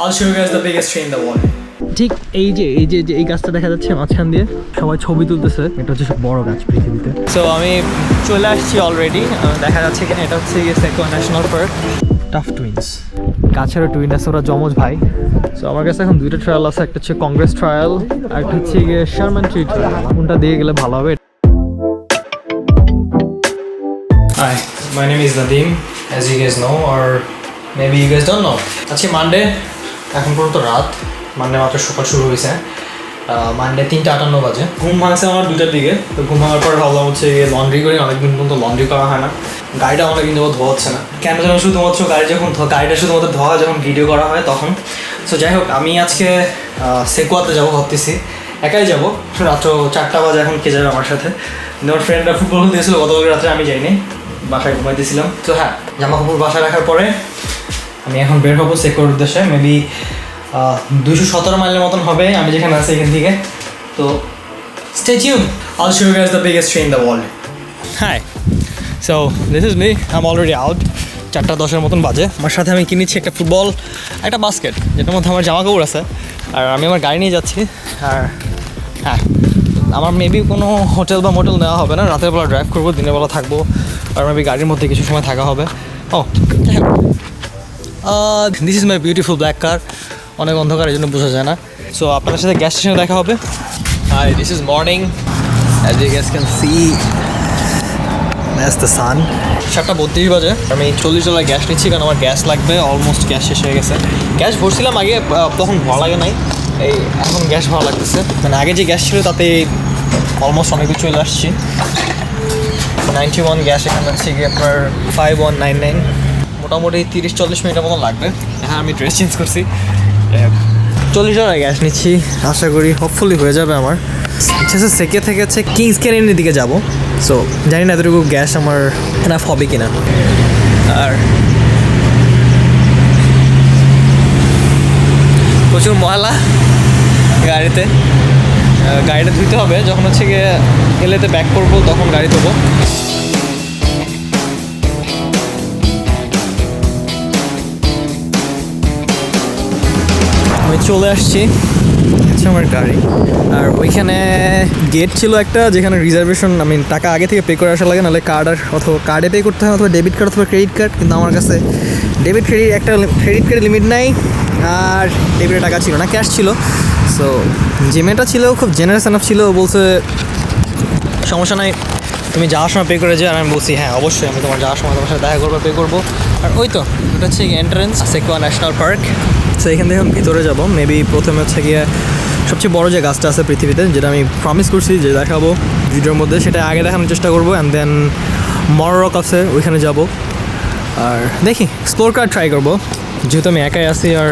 I'll show you guys the biggest tree in the world. ঠিক এই গাছটা দেখা যাচ্ছে মাঝখান দিয়ে সবাই ছবি তুলতেছে। এটা হচ্ছে সব বড় গাছ পৃথিবীতে। সো আমি চলে আসছি অলরেডি। দেখা যাচ্ছে এখানে এটা হচ্ছে Sequoia National Park. Tough twins, গাছেরও টুইন আছে, ওরা যমজ ভাই। সো আমার কাছে এখন দুইটা ট্রায়াল আছে, একটা হচ্ছে কংগ্রেস ট্রায়াল আর একটা হচ্ছে শারমান ট্রি ট্রায়াল। কোনটা দিয়ে গেলে ভালো হবে? Hi, my name is Nadim, as you guys know, or maybe you guys don't know. আজকে মানডে, এখন পর্যন্ত রাত। মানডে মাত্র সকাল শুরু হয়েছে। মানডে 3:58 বাজে। ঘুম ভাঙছে আমার 2টার দিকে। তো ঘুম ভাঙার পর ভাবলাম হচ্ছে লন্ড্রি করি, অনেকদিন পর্যন্ত লন্ড্রি করা হয় না। গাড়িটা অনেকদিন যাবো ধোয়া হচ্ছে না কেন যেন, শুধুমাত্র গাড়িটা শুধুমাত্র ধোয়া যখন ভিডিও করা হয় তখন। সো যাই হোক, আমি আজকে সেকুয়াতে যাবো ভাবতেছি। একাই যাবো, রাত্র 4টা বাজে। এখন কে যাবে আমার সাথে? আমার ফ্রেন্ডরা ফুটবল খেলতে গেছিলো গতকাল রাত্রে, আমি যাইনি, বাসায় ঘুমাইতেছিলাম। তো হ্যাঁ, জামা কাপড় বাসায় রাখার পরে আমি এখন বের হবো সেকুয়ার উদ্দেশ্যে। মেবি 217 মাইলের মতন হবে আমি যেখানে আছি এখান থেকে। তো stay tuned. I'll show you guys the biggest tree in the world. Hi. So this is me. I'm already out. 4:10 মতন বাজে। আমার সাথে আমি কিনেছি একটা ফুটবল, একটা বাস্কেট, যেটার মধ্যে আমার জামা কাপড় আছে। আর আমি আমার গাড়ি নিয়ে যাচ্ছি। আর হ্যাঁ, আমার মেবি কোনো হোটেল বা মোটেল নেওয়া হবে না। রাতের বেলা ড্রাইভ করবো, দিনের বেলা থাকবো। আর মেবি গাড়ির মধ্যে কিছু সময় থাকা হবে। This is my beautiful black কার। অনেক অন্ধকার, এই জন্য বোঝা যায় না। সো আপনাদের সাথে গ্যাস স্টেশনে দেখা হবে। Hi, this is morning, as you guys can see that's the sun. 7:32 বাজে। আমি 40 ডলার গ্যাস নিচ্ছি, কারণ আমার গ্যাস লাগবে। অলমোস্ট গ্যাস শেষ হয়ে গেছে। গ্যাস ভরছিলাম আগে, তখন ভরা লাগে নাই। এখন গ্যাস ভালো লাগতেছে। মানে আগে যে গ্যাস ছিল তাতে অলমোস্ট অনেক কিছু চলে আসছি। 91 গ্যাস এখানে হচ্ছে গিয়ে আপনার 5199। মোটামুটি 30-40 মিনিটের মতো লাগবে। হ্যাঁ, আমি ড্রেস চেঞ্জ করছি। 40 ডলার গ্যাস নিচ্ছি, আশা করি হোপফুলি হয়ে যাবে আমার। আচ্ছা, সেকে থেকে হচ্ছে কিংস ক্যানিয়নের দিকে যাবো। সো জানি না এতটুকু গ্যাস আমার এনাফ হবে কিনা। আর প্রচুর ময়লা গাড়িতে। গাড়িটা ধুইতে হবে, যখন হচ্ছে গিয়ে এলেতে ব্যাক করবো তখন গাড়ি ধোবো। আমি চলে আসছি, হচ্ছে আমার গাড়ি। আর ওইখানে গেট ছিল একটা, যেখানে রিজার্ভেশন, আমি টাকা আগে থেকে পে করে আসা লাগে, নাহলে কার্ডে পে করতে হয়, অথবা ডেবিট কার্ড অথবা ক্রেডিট কার্ড। কিন্তু আমার কাছে ক্রেডিট কার্ডের লিমিট নাই, আর ডেবিটের টাকা ছিল না, ক্যাশ ছিল। সো যে মেয়েটা ছিল খুব জেনারেস এনাফ ছিল, বলছে সমস্যা নাই, তুমি যাওয়ার সময় পে করে যাও। আর আমি বলছি হ্যাঁ অবশ্যই, আমি তোমার যাওয়ার সময় তোমার সাথে দেখা করবো, পে করবো। আর ওই তো এটা হচ্ছে এন্ট্রেন্স সেকুয়া ন্যাশনাল পার্ক। সো এখান থেকে আমি ভিতরে যাবো। মেবি প্রথমে হচ্ছে গিয়ে সবচেয়ে বড় যে গাছটা আছে পৃথিবীতে, যেটা আমি প্রমিস করছি যে দেখাবো ভিডিওর মধ্যে, সেটা আগে দেখানোর চেষ্টা করবো। অ্যান্ড দেন মররক আছে, ওইখানে যাব। আর দেখি এক্সপ্লোর করার ট্রাই করবো, যেহেতু আমি একাই আছি আর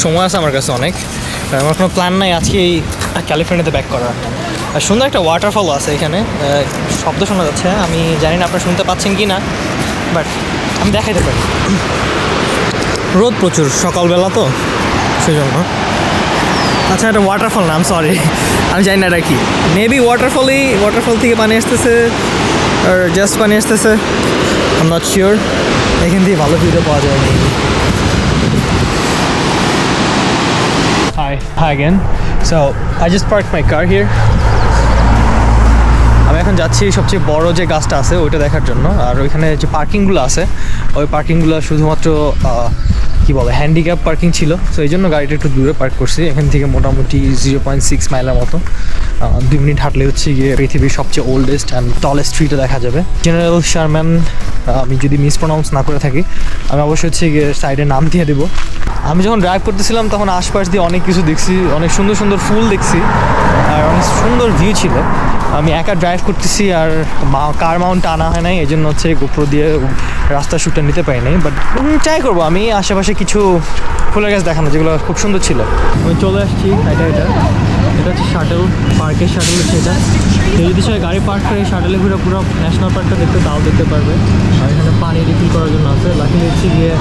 সময় আছে আমার কাছে অনেক। আমার কোনো প্ল্যান নাই আজকে এই ক্যালিফোর্নিয়াতে ব্যাক করার। আর সুন্দর একটা ওয়াটারফল আছে এখানে, শব্দ শোনা যাচ্ছে। আমি জানি না আপনারা শুনতে পাচ্ছেন কি না, বাট আমি দেখাইতে পারি। রোদ প্রচুর সকালবেলা তো, সেই জন্য। আচ্ছা, এটা ওয়াটারফল নাম, সরি আমি জানি না এটা কি। মেবি ওয়াটারফল থেকে পানি আসতেছে, আর জাস্ট পানি আসতেছে, আই এম নট শিওর। এখান থেকে ভালো ভিডিও পাওয়া যায়। Hi again. So I just parked my car here. আমি এখন যাচ্ছি সবচেয়ে বড় যে গাছটা আছে ওইটা দেখার জন্য। আর ওইখানে যে পার্কিংগুলো আছে, ওই পার্কিংগুলো শুধুমাত্র কী বলে হ্যান্ডিক্যাপ পার্কিং ছিল। সো এই জন্য গাড়িটা একটু দূরে পার্ক করছি। এখান থেকে মোটামুটি 0.6 মাইলের মতো, 2 মিনিট হাঁটলে হচ্ছে গিয়ে পৃথিবীর সবচেয়ে ওল্ডেস্ট অ্যান্ড টলেস্ট ট্রিটা দেখা যাবে, জেনারেল শারমান। আমি যদি মিসপ্রোনাউন্স না করে থাকি, আমি অবশ্যই হচ্ছে গিয়ে সাইডে নাম দিয়ে দেবো। আমি যখন ড্রাইভ করতেছিলাম তখন আশপাশ দিয়ে অনেক কিছু দেখছি, অনেক সুন্দর সুন্দর ফুল দেখছি, আর অনেক সুন্দর ভিউ ছিল। আমি একা ড্রাইভ করতেছি, আর কার মাউন্ট আনা হয় নাই, এই জন্য হচ্ছে গোপ্রো দিয়ে রাস্তার শ্যুটটা নিতে পারি নাই। বাট ট্রাই করবো আমি আশেপাশে কিছু ফুলের গাছ দেখানো, যেগুলো খুব সুন্দর ছিল। আমি চলে আসছি, এটা হচ্ছে শাটল, পার্কের শাটল হচ্ছে এটা। যদি সবাই গাড়ি পার্ক করে শাটলে ঘুরে পুরো ন্যাশনাল পার্কটা দেখতে, তাও দেখতে পারবে। আর এখানে পানি রিফিল করার জন্য আছে। লাকিলি হচ্ছে গিয়ে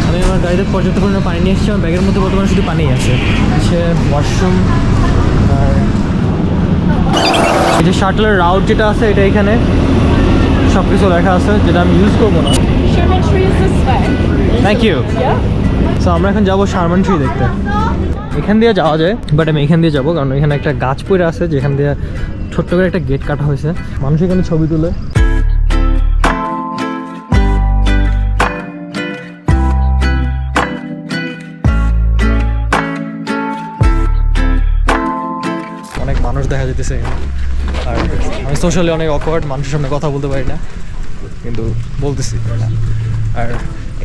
আমি আমার গাড়িতে পর্যাপ্ত পরিমাণে পানি নিয়ে এসেছি। আমার ব্যাগের মধ্যে বর্তমানে শুধু পানি আছে, হচ্ছে ওয়াশরুম। আর এই যে শাটলের রাউট যেটা আছে, এটা এখানে সব কিছু লেখা আছে, যেটা আমি ইউজ করবো না। Thank you. সো আমরা এখন যাবো শারমান ট্রি দেখতে। এখান দিয়ে যাওয়া যায়, বাট আমি এখান দিয়ে যাবো কারণ এখানে একটা গাছ পড়ে আছে যেখান দিয়ে ছোট্ট করে একটা গেট কাটা হয়েছে, মানুষ এখানে ছবি তুলে। অনেক মানুষ দেখা যেতেছে এখানে, আর আমি সোশ্যালি অনেক অকওয়ার্ড, মানুষের সামনে কথা বলতে পারি না, কিন্তু বলতেছি। আর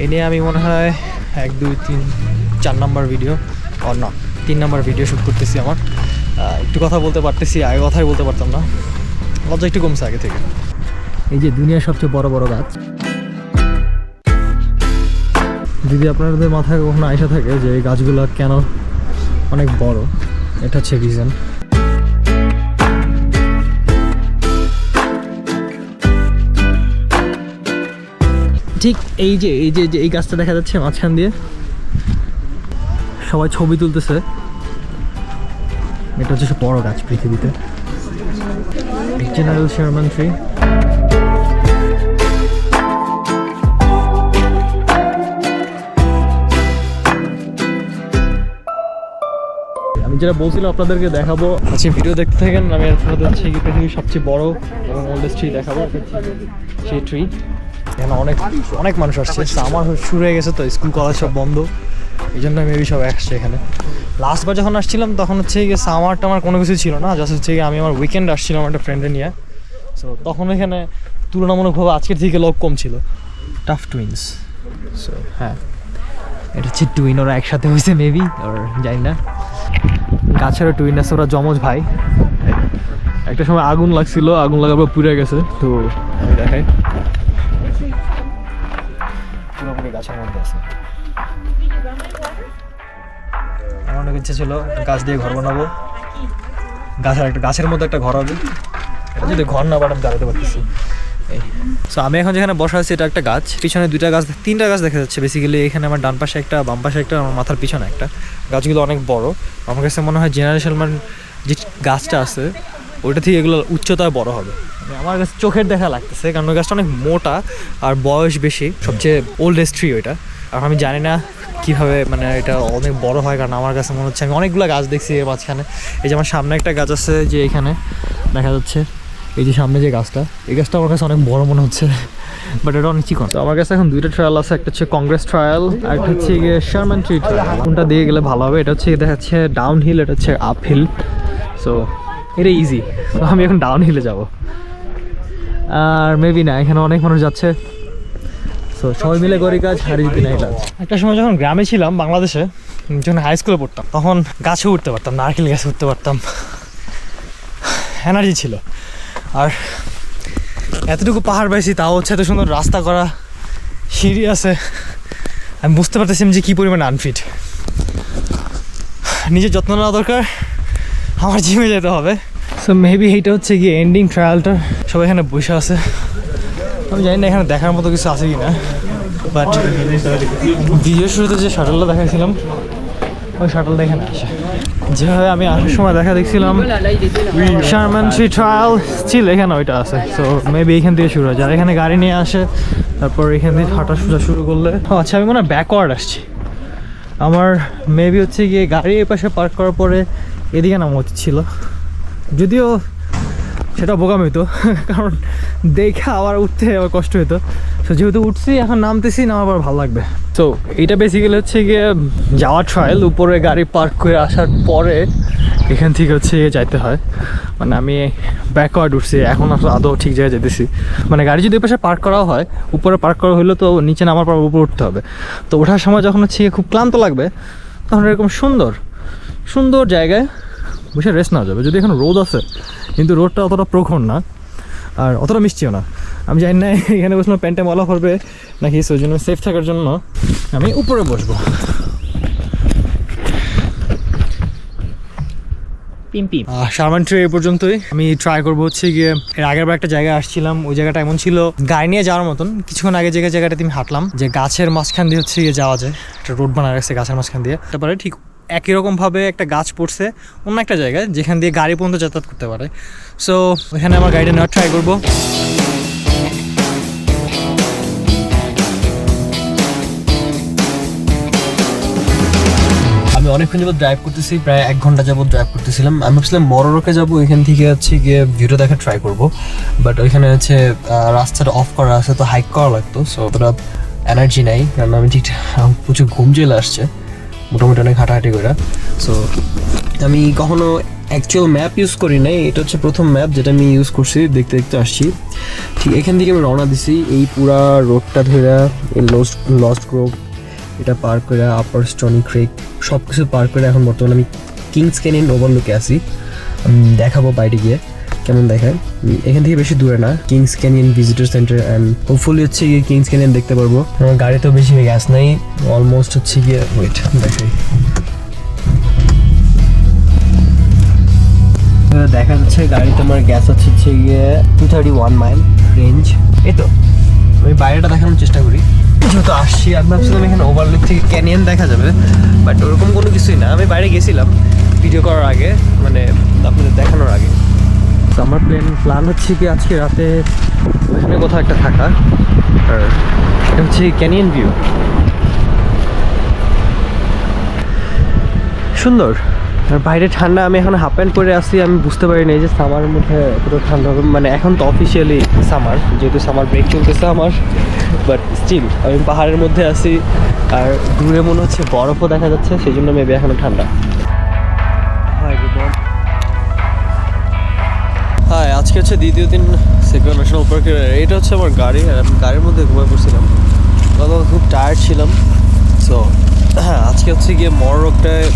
এই নিয়ে আমি মনে হয় 1 2 3 4 নাম্বার ভিডিও, আর না 3 নাম্বার ভিডিও শ্যুট করতেছি। আমার একটু কথা বলতে পারতেছি, আগে কথাই বলতে পারতাম না, লজ্জা একটু কমছে আগে থেকে। এই যে দুনিয়ার সবচেয়ে বড় বড় গাছ, যদি আপনাদের মাথায় কখনো আইসা থাকে যে এই গাছগুলো কেন অনেক বড়, এটা হচ্ছে রিজন। ঠিক এই যে এই গাছটা দেখা যাচ্ছে মাঝখান দিয়ে, সবাই ছবি তুলতেছে। এটা হচ্ছে বড় গাছ পৃথিবীতে, জেনারেল শারমান ট্রি। আমি যেটা বলছিলাম আপনাদেরকে দেখাবো, আচ্ছা ভিডিও দেখতে থাকেন। আমি আপনাদের হচ্ছে পৃথিবীর সবচেয়ে বড় এবং ওল্ডেস্ট ট্রি দেখাবো, সেই ট্রি। এখানে অনেক মানুষ আসছে, আমার শুরু হয়ে গেছে তো, স্কুল কলেজ সব বন্ধ, এই জন্য আমি সব আসছে এখানে। লাস্টবার যখন আসছিলাম তখন হচ্ছে গিয়ে সামার টামার কোনো কিছু ছিল না, জাস্ট হচ্ছে গিয়ে আমি আমার উইকেন্ড আসছিলাম একটা ফ্রেন্ডে নিয়ে। সো তখন এখানে তুলনামূলকভাবে আজকের থেকে লোক কম ছিল। টাফ টুইন্স, সো হ্যাঁ এটা হচ্ছে টুইন, ওরা একসাথে হয়েছে মেবি, ওর জানি না। গাছেরও টুইন আছে, ওরা যমজ ভাই। একটা সময় আগুন লাগছিল, আগুন লাগার পর পুড়ে গেছে, তো আমি দেখাই পুরোপুরি গাছের মধ্যে আছে। আমার অনেক ইচ্ছে ছিল গাছ দিয়ে ঘর বানাবো, গাছের মধ্যে একটা ঘর হবে। এটা যদি ঘর না বানাম দাঁড়াতে পারতেছি। সো আমি এখন যেখানে বসা আছি এটা একটা গাছ, পিছনে 3টা গাছ দেখা যাচ্ছে বেসিক্যালি। এখানে আমার ডান পাশে একটা, বাম পাশে একটা, আমার মাথার পিছনে একটা। গাছগুলো অনেক বড়, আমার কাছে মনে হয় জেনারেশন যে গাছটা আছে ওইটা থেকে এগুলো উচ্চতায় বড় হবে। আমার কাছে চোখের দেখা লাগতেছে, কারণ ওই গাছটা অনেক মোটা আর বয়স বেশি, সবচেয়ে ওল্ডেস্ট ট্রি ওইটা। আর আমি জানি না কীভাবে মানে এটা অনেক বড় হয়, কারণ আমার কাছে মনে হচ্ছে আমি অনেকগুলো গাছ দেখছি এর মাঝখানে। এই যে আমার সামনে একটা গাছ আছে যে এখানে দেখা যাচ্ছে, এই যে সামনে যে গাছটা, এই গাছটা আমার কাছে অনেক বড় মনে হচ্ছে, বাট এটা অনেক চিকন। তো আমার কাছে এখন 2টা ট্রায়াল আছে, একটা হচ্ছে কংগ্রেস ট্রায়াল আর একটা হচ্ছে গিয়ে শারমান ট্রি ট্রায়াল। কোনটা দিয়ে গেলে ভালো হবে? এটা হচ্ছে দেখা যাচ্ছে ডাউন হিল, এটা হচ্ছে আপ হিল। সো এটা ইজি, তো আমি এখন ডাউন হিলে যাবো। আর মেবি না, এখানে অনেক মানুষ যাচ্ছে, সো সবাই মিলে করি কাজ, হারি যদি নাই কাজ। একটা সময় যখন গ্রামে ছিলাম বাংলাদেশে, যখন হাই স্কুলে পড়তাম, তখন গাছে উঠতে পারতাম, নারকেল গাছে উঠতে পারতাম, এনার্জি ছিল। আর এতটুকু পাহাড় পাইছি, তাও হচ্ছে এত সুন্দর রাস্তা করা, সিঁড়ি আছে, আমি বুঝতে পারতেছিলাম যে কী পরিমাণ আনফিট। নিজের যত্ন নেওয়া দরকার, আমার জিমে যেতে হবে। সো মেবি এইটা হচ্ছে গিয়ে এন্ডিং ট্রায়ালটা। সবাই এখানে বসে আছে, আমি জানি না এখানে দেখার মতো কিছু আছে কি না, বাট ভিডিও শুরুতে যে শাটলটা দেখাইছিলাম ওই শাটলটা এখানে আসে। যেভাবে আমি আসার সময় দেখা দেখছিলাম শারমান ট্রি ট্রায়াল ছিল, এখানে ওইটা আছে। সো মেবি এখান থেকে শুরু হয়, যারা এখানে গাড়ি নিয়ে আসে তারপর এখান থেকে হাঁটা সোজা শুরু করলে। আচ্ছা আমি মনে হয় ব্যাকওয়ার্ড আসছি, আমার মেবি হচ্ছে গিয়ে গাড়ি এই পাশে পার্ক করার পরে এদিকে নামা উচিত ছিল, যদিও সেটা বোকামি হতো, কারণ দেখে আবার উঠতে আবার কষ্ট হতো। সো যেহেতু উঠছি, এখন নামতেছি, নামার পর ভালো লাগবে। তো এইটা বেসিক্যালি হচ্ছে গিয়ে যাওয়ার ট্রায়াল, উপরে গাড়ি পার্ক করে আসার পরে এখান থেকে হচ্ছে যাইতে হয়। মানে আমি ব্যাকওয়ার্ড উঠছি, এখন আসলে আদৌ ঠিক জায়গায় যেতেছি। মানে গাড়ি যদি পাশে পার্ক করাও হয়, উপরে পার্ক করা হইলে তো নিচে নামার পর উপরে উঠতে হবে। তো ওঠার সময় যখন হচ্ছে খুব ক্লান্ত লাগবে, তখন এরকম সুন্দর জায়গায় বসে রেস্ট নেওয়া যাবে। যদি এখন রোদ আছে, কিন্তু রোদটা অতটা প্রখর না আর অতটা মিষ্টিও না। আমি জানি না এখানে বসলাম প্যান্টে ময়লা করবে নাকি, সেই জন্য সেফ থাকার জন্য আমি উপরে বসবো। শারমান ট্রি এই পর্যন্তই। আমি ট্রাই করবো হচ্ছে গিয়ে, এর আগের বার একটা জায়গায় আসছিলাম, ওই জায়গাটা এমন ছিল গাড়ি নিয়ে যাওয়ার মতন। কিছুক্ষণ আগে যে জায়গাটাতে আমি হাঁটলাম, যে গাছের মাঝখান দিয়ে হচ্ছে গিয়ে যাওয়া যায়, একটা রোড বানা রাখছে গাছের মাঝখান দিয়ে। তারপরে ঠিক একই রকমভাবে একটা গাছ পড়ছে অন্য একটা জায়গায়, যেখান দিয়ে গাড়ি পর্যন্ত যাতায়াত করতে পারে। সো ওখানে আমার গাড়িটা নেওয়ার ট্রাই করবো। আমি অনেকক্ষণ যাবত ড্রাইভ করতেছি, প্রায় 1 ঘন্টা যাবত ড্রাইভ করতেছিলাম। আমি ভাবছিলাম মররোকে যাবো, এখান থেকে হচ্ছে গিয়ে ভিডিও দেখা ট্রাই করবো, বাট ওইখানে হচ্ছে রাস্তাটা অফ করা আছে, তো হাইক করা লাগতো, সো অতটা এনার্জি নাই, কারণ আমি ঠিক প্রচুর ঘুম চলে আসছে মোটামুটি অনেক হাঁটাহাঁটি করে। সো আমি কখনো অ্যাকচুয়াল ম্যাপ ইউজ করি নাই, এটা হচ্ছে প্রথম ম্যাপ যেটা আমি ইউজ করছি, দেখতে দেখতে আসছি। ঠিক এখান থেকে আমি রওনা দিছি, এই পুরা রোডটা ধরে এই লস্ট গ্রোভ এটা পার করে আপার স্টনি ক্রিক সব কিছু পার করে এখন বর্তমানে আমি কিংস ক্যানিয়ন ওভারলুকে আসি। দেখাবো বাইরে গিয়ে কেমন দেখায়। এখান থেকে বেশি দূরে না, Kings Canyon visitor center, and hopefully হচ্ছে গিয়ে কিংস ক্যানিয়ন দেখতে পারবো। আমার গাড়িতেও বেশি গ্যাস নাই, অলমোস্ট হচ্ছে গিয়ে ওয়েট দেখাই, দেখা যাচ্ছে গাড়িতে আমার গ্যাস হচ্ছে গিয়ে 231 মাইল রেঞ্জ। এই তো আমি বাইরেটা দেখানোর চেষ্টা করি, যেহেতু আসছি। আমি ভাবছিলাম এখানে ওভারলুক থেকে ক্যানিয়ন দেখা যাবে, বাট ওরকম কোনো কিছুই না। আমি বাইরে গেছিলাম ভিডিও করার আগে, মানে আপনাদের দেখানোর আগে। তো আমার প্ল্যান হচ্ছে কি আজকে রাতে ওখানে কোথাও একটা থাকা, আর এটা হচ্ছে ক্যানিয়ন ভিউ, সুন্দর। আর বাইরে ঠান্ডা, আমি এখন হাফ প্যান্ট পরে আসছি, আমি বুঝতে পারিনি যে সামারের মধ্যে এতটা ঠান্ডা হবে। মানে এখন তো অফিসিয়ালি সামার, যেহেতু সামার ব্রেক চলতেছে আমার, বাট স্টিল আমি পাহাড়ের মধ্যে আছি, আর দূরে মনে হচ্ছে বরফও দেখা যাচ্ছে, সেই জন্য মেবি এখনো ঠান্ডা। হ্যাঁ, আজকে হচ্ছে দ্বিতীয় দিন সেকুয়ার ন্যাশনাল পার্কের। এটা হচ্ছে আমার গাড়ি, আর আমি গাড়ির মধ্যে ঘুমিয়ে পড়ছিলাম, তখন খুব টায়ার্ড ছিলাম। সো হ্যাঁ, আজকে হচ্ছে গিয়ে মররকটায়,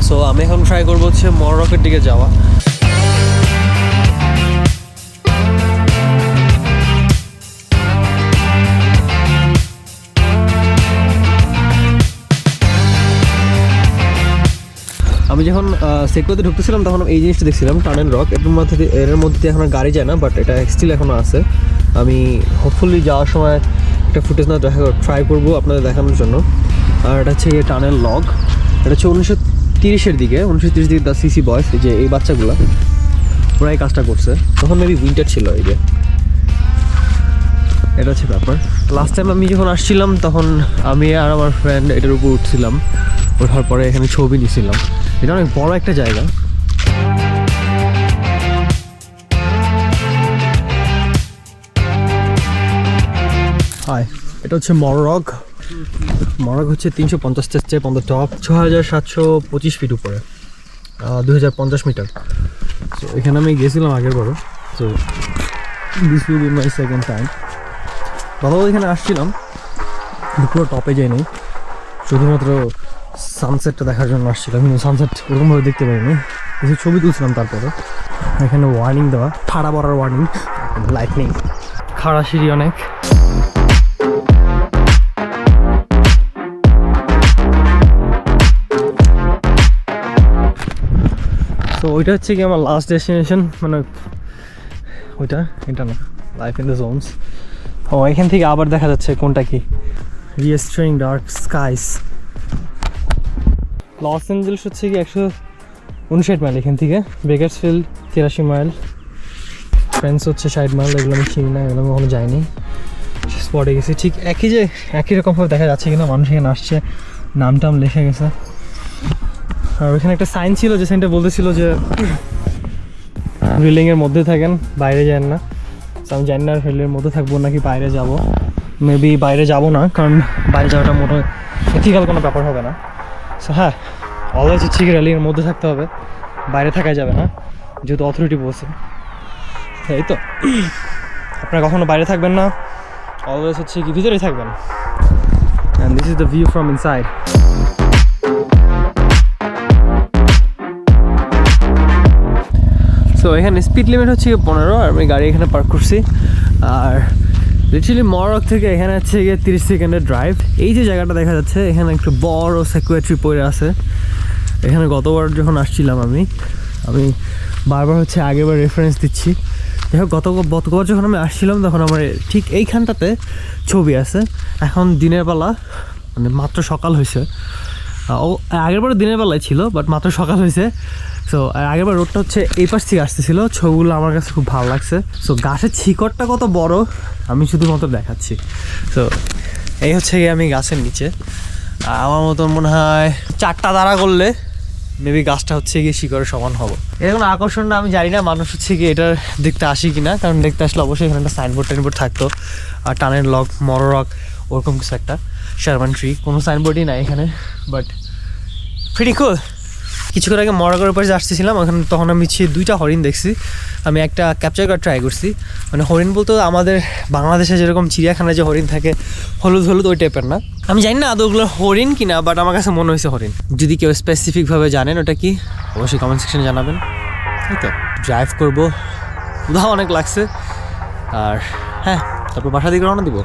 সো আমি এখন ট্রাই করবো হচ্ছে মররকের দিকে যাওয়া। আমি যখন সেকুয়াতে ঢুকতেছিলাম তখন এই জিনিসটা দেখছিলাম, টানেল রক। এর মধ্যে এখন আর গাড়ি যায় না, বাট এটা স্টিল এখনও আছে। আমি হোপফুলি যাওয়ার সময় একটা ফুটেজ না ট্রাই করবো আপনাদের দেখানোর জন্য। আর এটা হচ্ছে এই টানেল লগ, এটা হচ্ছে 1930-এর দিকে, 1930 দিকে দ্য সিসি বয়স, যে এই বাচ্চাগুলো ওরা এই কাজটা করছে, তখন মেবি উইন্টার ছিল। এই যে এটা হচ্ছে ব্যাপার। লাস্ট টাইম আমি যখন আসছিলাম তখন আমি আর আমার ফ্রেন্ড এটার উপর উঠছিলাম, ওঠার পরে এখানে ছবি নিয়েছিলাম। এটা অনেক বড় একটা জায়গা। হাই, এটা হচ্ছে মররক। মররক হচ্ছে 350 step on the top, 6725 feet উপরে, 2050 মিটার। সো এখানে আমি গেছিলাম আগের বারও, so this will be my second time. বাবাও এখানে আসছিলাম, পুরো টপে যাই নাই, শুধুমাত্র সানসেটটা দেখার জন্য আসছিলাম, কিন্তু সানসেট ওরকমভাবে দেখতে পারিনি, কিছু ছবি তুলছিলাম। তারপরে এখানে ওয়ার্নিং দেওয়া, ঠাড়া পড়ার ওয়ার্নিং, লাইটনিং, খাড়া সিঁড়ি অনেক। তো ওইটা হচ্ছে কি আমার লাস্ট ডেস্টিনেশন, মানে ওইটা, এটা না, লাইফ ইন দ্য জোনস। ও এখান থেকে আবার দেখা যাচ্ছে কোনটা কি, রিয়েস্টারিং ডার্ক স্কাইস। লস অ্যাঞ্জেলস হচ্ছে কি 159 মাইল এখান থেকে, বেকারসফিল্ড 83 মাইল, ফ্রেন্স হচ্ছে 60 মাইল। এগুলো আমি চিনি না, এগুলো আমি কখনো যাইনি। স্পটে গেছি, ঠিক একই রকমভাবে দেখা যাচ্ছে, কিন্তু মানুষ এখানে আসছে, নাম টাম লেখা গেছে। আর ওইখানে একটা সাইন ছিল, যে সাইনটা বলতেছিল যে রেলিংয়ের মধ্যে থাকেন, বাইরে যান না। আমি জানি না রেলের মধ্যে থাকবো নাকি বাইরে যাব, মেবি বাইরে যাব না, কারণ বাইরে যাওয়াটা মোটো এথিক্যাল কোনো ব্যাপার হবে না। সো হ্যাঁ, অলওয়েজ হচ্ছে কি রেলিংয়ের মধ্যে থাকতে হবে, বাইরে থাকা যাবে না, যেহেতু অথরিটি বলছে। এই তো, আপনারা কখনো বাইরে থাকবেন না, অলওয়েজ হচ্ছে কি ভিতরেই থাকবেন। And this is the view from inside. So এখানে স্পিড লিমিট হচ্ছে 15, আর আমি গাড়ি এখানে পার্ক করছি। আর লিটারালি মররক থেকে এখানে হচ্ছে গিয়ে 30 সেকেন্ডের ড্রাইভ। এই যে জায়গাটা দেখা যাচ্ছে, এখানে একটু বড় সেকুয়ার ট্রি পড়ে আছে। এখানে গতবার যখন আসছিলাম আমি বারবার হচ্ছে আগেরবার রেফারেন্স দিচ্ছি। যাই হোক, গতবার যখন আমি আসছিলাম তখন আমার ঠিক এইখানটাতে ছবি আছে। এখন দিনের বেলা, মানে মাত্র সকাল হয়েছে। আগেরবার দিনের বেলায় ছিল, বাট মাত্র সকাল হয়েছে। সো আগেরবার রোডটা হচ্ছে এই পাশ থেকে আসতেছিল, ছবিগুলো আমার কাছে খুব ভালো লাগছে। সো গাছের শিকড়টা কত বড় আমি শুধুমাত্র দেখাচ্ছি। সো এই হচ্ছে গিয়ে আমি গাছের নিচে, আমার মতন মনে হয় 4টা দাঁড়া করলে মেবি গাছটা হচ্ছে গিয়ে শিকড়ের সমান হবে। এর কোনো আকর্ষণ না আমি জানি না, মানুষ হচ্ছে গিয়ে এটার দেখতে আসি কিনা, কারণ দেখতে আসলে অবশ্যই এখানে একটা সাইনবোর্ড টাইনবোর্ড থাকতো, আর টানের লক মররক ওরকম কিছু একটা, শারমান ট্রি, কোনো সাইনবোর্ডই নাই এখানে, বাট প্রিটি কুল। কিছুক্ষণ আগে মররকের উপরে যে আসতেছিলাম ওখানে, তখন আমি 2টা হরিণ দেখছি। আমি একটা ক্যাপচার করার ট্রাই করছি, মানে হরিণ বলতে আমাদের বাংলাদেশে যেরকম চিড়িয়াখানায় যে হরিণ থাকে হলুদ হলুদ ওই টাইপের না। আমি জানি না আদৌ ওগুলো হরিণ কিনা, বাট আমার কাছে মনে হয়েছে হরিণ। যদি কেউ স্পেসিফিকভাবে জানেন ওটা কি, অবশ্যই কমেন্ট সেকশনে জানাবেন। তাই তো ড্রাইভ করবো, ক্ষুধা অনেক লাগছে, আর হ্যাঁ তারপর বাসা দিকে রওনা দিব।